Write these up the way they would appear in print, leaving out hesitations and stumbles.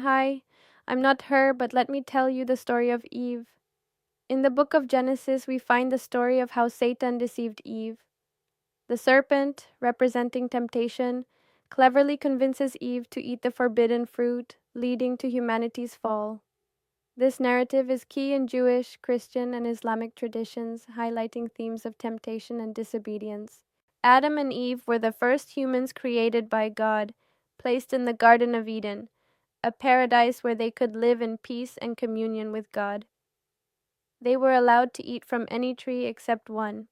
Hi, I'm not her, but let me tell you the story of Eve. In the book of Genesis, we find the story of how Satan deceived Eve. The serpent, representing temptation, cleverly convinces Eve to eat the forbidden fruit, leading to humanity's fall. This narrative is key in Jewish, Christian, and Islamic traditions, highlighting themes of temptation and disobedience. Adam and Eve were the first humans created by God, placed in the Garden of Eden, a paradise where they could live in peace and communion with God. They were allowed to eat from any tree except one.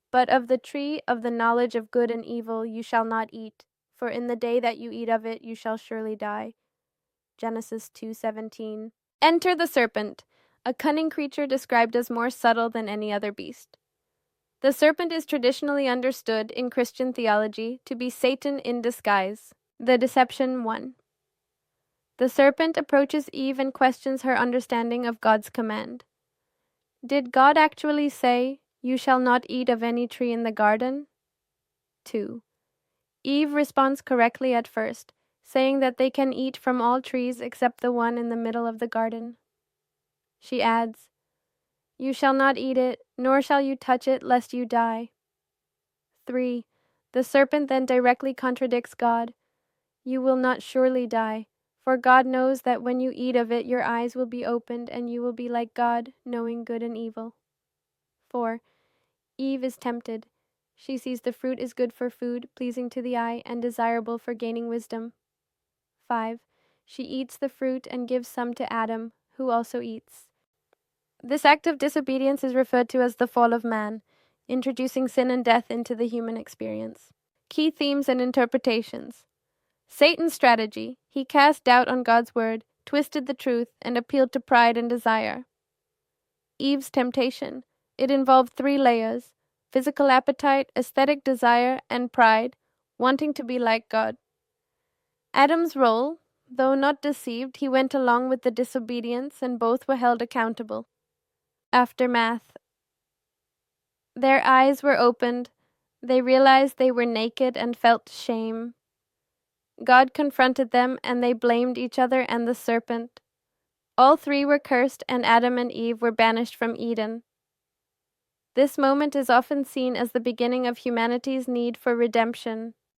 But of the tree of the knowledge of good and evil you shall not eat, for in the day that you eat of it you shall surely die. Genesis 2:17. Enter the serpent, a cunning creature described as more subtle than any other beast. The serpent is traditionally understood in Christian theology to be Satan in disguise. The Deception 1. The serpent approaches Eve and questions her understanding of God's command. Did God actually say, "You shall not eat of any tree in the garden"? 2. Eve responds correctly at first, saying that they can eat from all trees except the one in the middle of the garden. She adds, "You shall not eat it, nor shall you touch it, lest you die." 3. The serpent then directly contradicts God. "You will not surely die, for God knows that when you eat of it your eyes will be opened and you will be like God, knowing good and evil." 4. Eve is tempted. She sees the fruit is good for food, pleasing to the eye, and desirable for gaining wisdom. 5. She eats the fruit and gives some to Adam, who also eats. This act of disobedience is referred to as the fall of man, introducing sin and death into the human experience. Key themes and interpretations. Satan's strategy. He cast doubt on God's word, twisted the truth, and appealed to pride and desire. Eve's temptation. It involved 3 layers: physical appetite, aesthetic desire, and pride, wanting to be like God. Adam's role. Though not deceived, he went along with the disobedience, and both were held accountable. Aftermath. Their eyes were opened. They realized they were naked and felt shame. God confronted them, and they blamed each other and the serpent. All 3 were cursed, and Adam and Eve were banished from Eden. This moment is often seen as the beginning of humanity's need for redemption.